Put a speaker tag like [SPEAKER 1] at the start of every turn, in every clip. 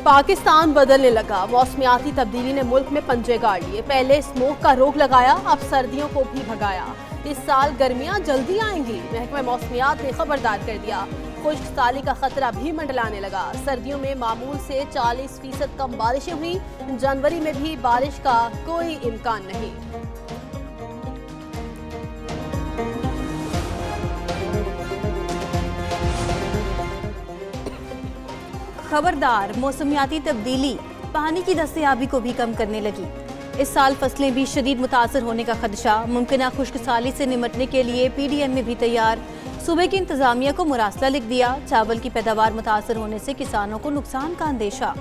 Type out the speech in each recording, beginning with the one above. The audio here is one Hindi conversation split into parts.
[SPEAKER 1] पाकिस्तान बदलने लगा। मौसमियाती तब्दीली ने मुल्क में पंजे गाड़ लिए। पहले स्मोक का रोक लगाया, अब सर्दियों को भी भगाया। इस साल गर्मियां जल्दी आएंगी, महकमा मौसमियात ने खबरदार कर दिया। खुश्क साली का खतरा भी मंडलाने लगा। सर्दियों में मामूल से 40% कम बारिशें हुई। जनवरी में भी बारिश का कोई इम्कान नहीं।
[SPEAKER 2] खबरदार, मौसमियाती तब्दीली पानी की दस्तयाबी को भी कम करने लगी। इस साल फसलें भी शदीद मुतासर होने का खदशा। मुमकिन खुश्क साली से निमटने के लिए PDM में भी तैयार। सूबे की इंतजामिया को मुरासला लिख दिया। चावल की पैदावार मुतासर होने से किसानों को नुकसान का अंदेशा।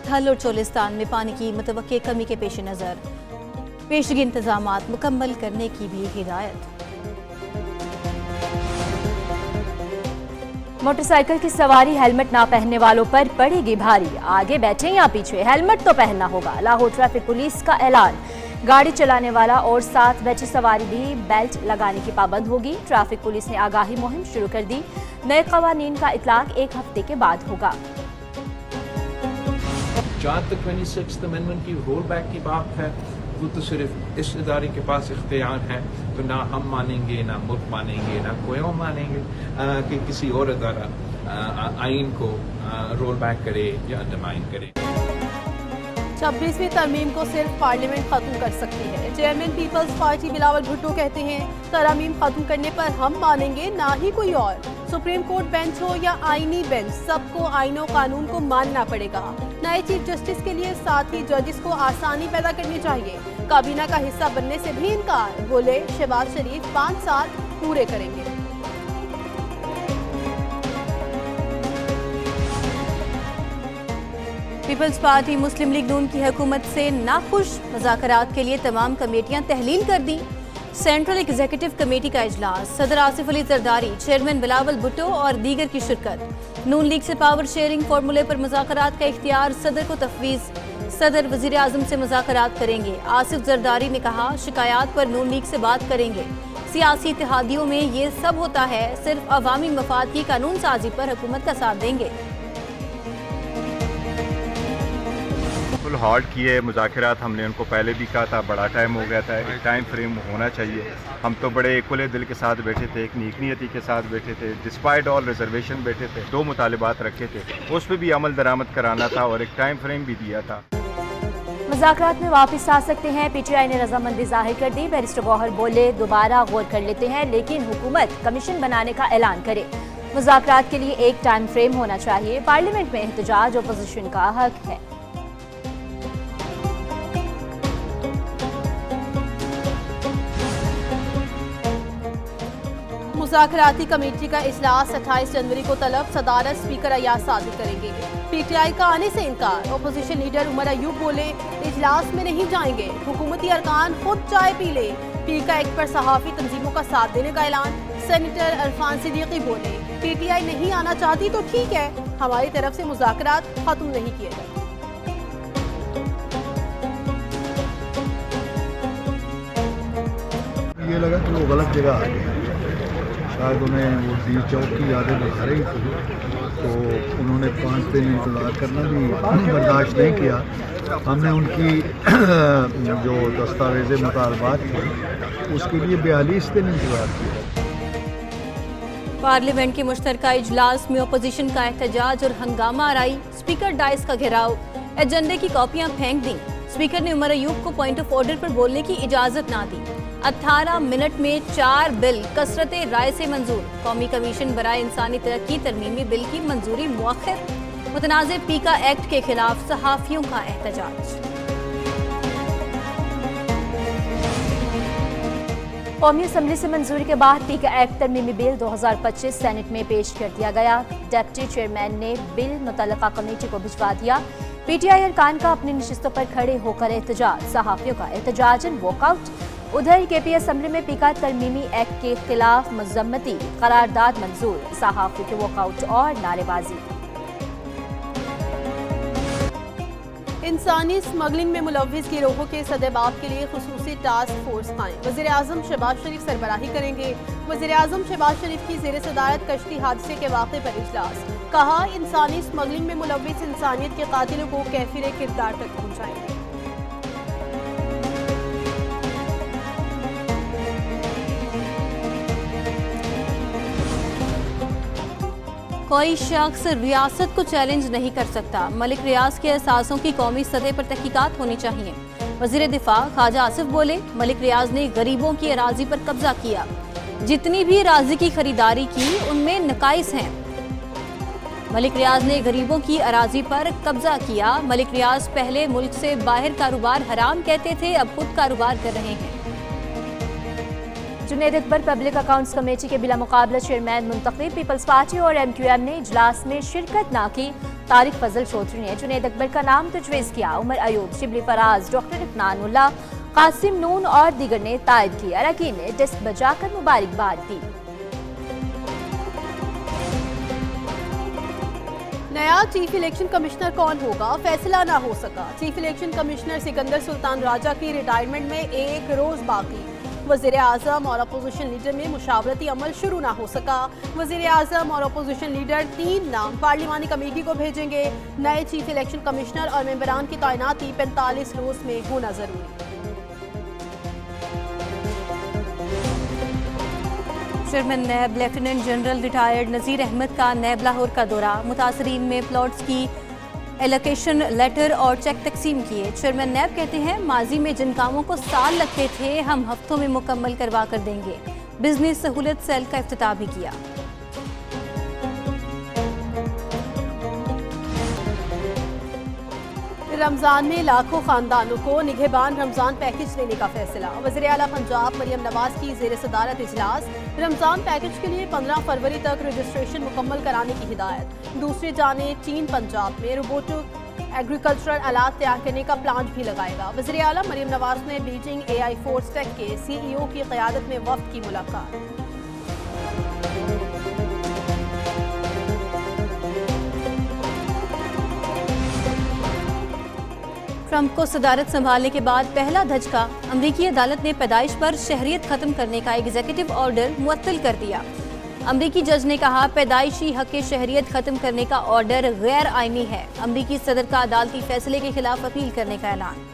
[SPEAKER 2] थल और चोलिस्तान में पानी की मुतवक्के कमी के पेश नज़र पेशगी इंतजामात मुकम्मल करने की भी हिदायत।
[SPEAKER 3] मोटरसाइकिल की सवारी हेलमेट ना पहनने वालों पर पड़ेगी भारी। आगे बैठे या पीछे, हेलमेट तो पहनना होगा। लाहौर ट्रैफिक पुलिस का ऐलान, गाड़ी चलाने वाला और साथ बैठी सवारी भी बेल्ट लगाने की पाबंद होगी। ट्रैफिक पुलिस ने आगाही मुहिम शुरू कर दी। नए कवानीन का इतलाक 1 हफ्ते के बाद होगा।
[SPEAKER 4] जहाँ तक 26th अमेंडमेंट की रोल बैक की बात है, वो तो सिर्फ इस इदारे के पास इख्तियार है, तो ना हम मानेंगे, ना मुल्क मानेंगे, ना कोई और मानेंगे कि किसी और इदारा आइन को रोल बैक करे या अंडरमाइन करे।
[SPEAKER 1] 26वीं तरमीम को सिर्फ पार्लियामेंट खत्म कर सकती है। Chairman people's party Bilawal Bhutto कहते हैं, तरमीम खत्म करने पर हम मानेंगे, ना ही कोई और। सुप्रीम कोर्ट बेंच हो या आईनी बेंच, सबको आईनों कानून को मानना पड़ेगा। नए चीफ जस्टिस के लिए साथ ही जजेस को आसानी पैदा करनी चाहिए। काबीना का हिस्सा बनने से भी इनकार, बोले शहबाज शरीफ 5 साल पूरे करेंगे।
[SPEAKER 2] पीपल्स पार्टी मुस्लिम लीग नून की हुकूमत से नाखुश। मुज़ाकरात के लिए तमाम कमेटियां तहलील कर दी। सेंट्रल एग्जीक्यूटिव कमेटी का इजलास, सदर आसिफ अली जरदारी, चेयरमैन बिलावल भुट्टो और दीगर की शिरकत। नून लीग से पावर शेयरिंग फार्मूले पर मुज़ाकरात का इख्तियार सदर को तफवीज़। सदर वज़ीर आज़म से मुज़ाकरात करेंगे। आसिफ जरदारी ने कहा, शिकायत पर नून लीग से बात करेंगे। सियासी इत्तेहादियों में ये सब होता है, सिर्फ अवामी मफाद की कानून साजी पर हुकूमत का साथ देंगे।
[SPEAKER 5] फुल हॉल्ट किए मुज़ाकरात। हमने उनको पहले भी कहा था, बड़ा टाइम हो गया था, एक टाइम फ्रेम होना चाहिए। हम तो बड़े खुले दिल के साथ बैठे थे, एक नेक नियति के साथ बैठे थे, डिस्पाइट ऑल रिजर्वेशन बैठे थे। 2 मुतालिबात रखे थे, उस पर भी अमल दरामद कराना था और एक टाइम फ्रेम भी दिया था।
[SPEAKER 3] मुज़ाकरात में वापस आ सकते हैं, PTI ने रजामंदी जाहिर कर दी। बैरिस्टर गौहर बोले, दोबारा गौर कर लेते हैं, लेकिन हुकूमत कमीशन बनाने का ऐलान करे। मुज़ाकरात के लिए एक टाइम फ्रेम होना चाहिए। पार्लियामेंट में एहतजाज अपोजिशन का हक है।
[SPEAKER 1] मुज़ाकराती कमेटी का इजलास 28 जनवरी को तलब। सदारत स्पीकर अयाज सादिक करेंगे। PTI का आने से इनकार। अपोजिशन लीडर उमर अयूब बोले, इजलास में नहीं जाएंगे, हुकूमती अरकान खुद चाय पी ले। पीका एक्ट पर सहाफ़ी तंजीमों का साथ देने का ऐलान। सेनेटर अरफान सिद्दीकी बोले, PTI नहीं आना चाहती तो ठीक है, हमारी तरफ से मुज़ाकरात खत्म नहीं किए गए।
[SPEAKER 6] ये लगा कि वो गलत जगह आ गए, शायद उन्हें वो डी चौक की यादें दिखा रही थी, तो उन्होंने 5 दिन इंतज़ार करना भी बर्दाश्त नहीं किया। हमने उनकी जो दस्तावेज़ मुतालबात थे, उसके लिए 42 दिन इंतज़ार किया।
[SPEAKER 2] पार्लियामेंट के मुश्तरका इजलास में अपोजिशन का एहतजाज और हंगामा आराई। स्पीकर डाइस का घेराव, एजेंडे की कॉपियां फेंक दी। स्पीकर ने उमर अयूब को पॉइंट ऑफ ऑर्डर पर बोलने की इजाजत ना दी। 18 मिनट में 4 बिल कसरते राय से मंजूर। कौमी कमीशन बराए इंसानी तरक्की तरमीमी बिल की मंजूरी मुअख्खर। मुतनाज़ पीका एक्ट के खिलाफ सहाफ़ियों का एहतजाज।
[SPEAKER 3] कौमी असम्बली से मंजूरी के बाद पीका एक्ट तरमीमी बिल 2025 सेनेट में पेश कर दिया गया। डिप्टी चेयरमैन ने बिल मुतल्लका कमेटी को भिजवा दिया। PTI अरकान का अपनी नशिस्तों पर खड़े होकर एहतजाज। सहाफ़ियों का एहतजाज एंड वॉकआउट। उधर KP असम्बली में पीका तरमीमी एक्ट के खिलाफ मजम्मती करारदाद मंजूर। सहाफ़ी के वॉकआउट और नारेबाजी।
[SPEAKER 1] इंसानी स्मगलिंग में मुलव्विस गिरोहों के सदेबाब के लिए खुसूसी टास्क फोर्स कायम। वज़ीर-ए-आज़म शहबाज शरीफ सरबराही करेंगे। वज़ीर-ए-आज़म शहबाज शरीफ की ज़ेर सदारत कश्ती हादसे के वाक़े पर इजलास। कहा, इंसानी स्मगलिंग में मुलव्विस इंसानियत के कातिलों को कैफिर किरदार तक पहुँचाएंगे।
[SPEAKER 2] कोई शख्स रियासत को चैलेंज नहीं कर सकता। मलिक रियाज के असासों की कौमी सतह पर तहकीकात होनी चाहिए। वज़ीर दिफा ख्वाजा आसिफ बोले, मलिक रियाज ने गरीबों की अराजी पर कब्जा किया। जितनी भी अराजी की खरीदारी की उनमें नकाइस हैं। मलिक रियाज ने गरीबों की अराजी पर कब्जा किया। मलिक रियाज पहले मुल्क से बाहर कारोबार हराम कहते थे, अब खुद कारोबार कर रहे हैं।
[SPEAKER 3] Junaid Akbar public accounts committee के बिला मुकाबला चेयरमैन मुंतखब। पीपल्स पार्टी और MQM ने इजलास में शिरकत ना की। तारिक फजल चौधरी ने जुनैद अकबर का नाम तजवीज़ किया। उमर अयूब, शिबली फराज, डॉक्टर इफ़नानुल्लाह, कासिम नून और दीगर ने तायद किया। अरकान ने डेस्क बजाकर मुबारकबाद दी।
[SPEAKER 1] नया चीफ इलेक्शन कमिश्नर कौन होगा, फैसला ना हो सका। Chief election commissioner Sikandar Sultan Raja की रिटायरमेंट में एक रोज बाकी। वज़ीर आज़म और अपोजिशन लीडर में मुशावरती अमल शुरू ना हो सका। वज़ीर आज़म और अपोजिशन लीडर 3 नाम पार्लिमानी कमेटी को भेजेंगे। नए चीफ इलेक्शन कमिश्नर और मेंबरान की तैनाती 45 रोज में होना जरूरी।
[SPEAKER 2] चेयरमैन नैब लेफ्टिनेंट जनरल रिटायर्ड नज़ीर अहमद का नैब लाहौर का दौरा। मुतासरीन में प्लॉट्स की एलोकेशन लेटर और चेक तकसीम किए। चेयरमैन नैब कहते हैं, माजी में जिन कामों को साल लगते थे हम हफ्तों में मुकम्मल करवा कर देंगे। बिजनेस सहूलत सेल का इफ्तिताह भी किया।
[SPEAKER 1] रमजान में लाखों खानदानों को निगहबान रमजान पैकेज देने का फैसला। वज़ीर आला पंजाब मरियम नवाज की ज़ेर सदारत इजलास। रमजान पैकेज के लिए 15 फरवरी तक रजिस्ट्रेशन मुकम्मल कराने की हिदायत। दूसरी जानिब चीन पंजाब में रोबोटिक एग्रीकल्चरल आलात तैयार करने का प्लांट भी लगाएगा। वज़ीर आला मरियम नवाज ने बीजिंग AI फोर्स टेक के CEO की क़यादत में वफ़द की मुलाकात।
[SPEAKER 2] ट्रंप को सदारत संभालने के बाद पहला धचका। अमरीकी अदालत ने पैदाइश पर शहरियत खत्म करने का एग्जीक्यूटिव ऑर्डर मुअत्तल कर दिया। अमरीकी जज ने कहा, पैदाइशी हक शहरियत खत्म करने का ऑर्डर गैर आईनी है। अमरीकी सदर का अदालती फैसले के खिलाफ अपील करने का ऐलान।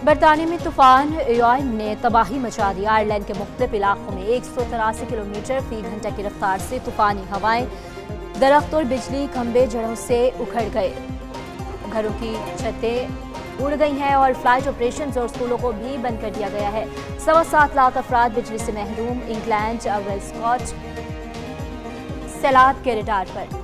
[SPEAKER 3] बरतानिया में तूफान इयान ने तबाही मचा दी। आयरलैंड के मुख्तलिफ इलाकों में 183 किलोमीटर फी घंटा की रफ्तार से तूफानी हवाएं, दरख्त और बिजली खंभे जड़ों से उखड़ गए। घरों की छतें उड़ गई हैं और फ्लाइट ऑपरेशन और स्कूलों को भी बंद कर दिया गया है। 7.25 लाख अफराद बिजली से महरूम। इंग्लैंड वेल्स स्कॉच सैलाब के रडार पर।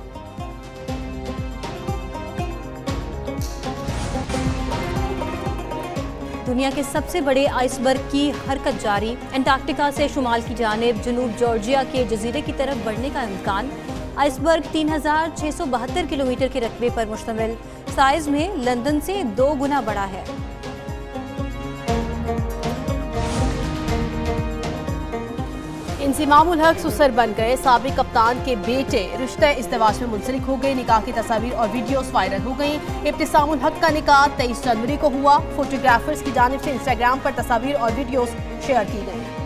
[SPEAKER 2] दुनिया के सबसे बड़े आइसबर्ग की हरकत जारी। अंटार्कटिका से शुमाल की जानिब जनूब जॉर्जिया के जजीरे की तरफ बढ़ने का इम्कान। आइसबर्ग 3672 किलोमीटर के रकबे पर मुश्तमिल। साइज में लंदन से 2 गुना बड़ा है।
[SPEAKER 1] इंज़िमामुल हक सुसर बन गए। साबिक कप्तान के बेटे रिश्ते इज़्दिवाज में मुंसलिक हो गए। निकाह की तस्वीर और वीडियोस वायरल हो गई। इब्तिसामुल हक का निकाह 23 जनवरी को हुआ। फोटोग्राफर्स की जानिब से इंस्टाग्राम पर तस्वीर और वीडियोस शेयर की गई।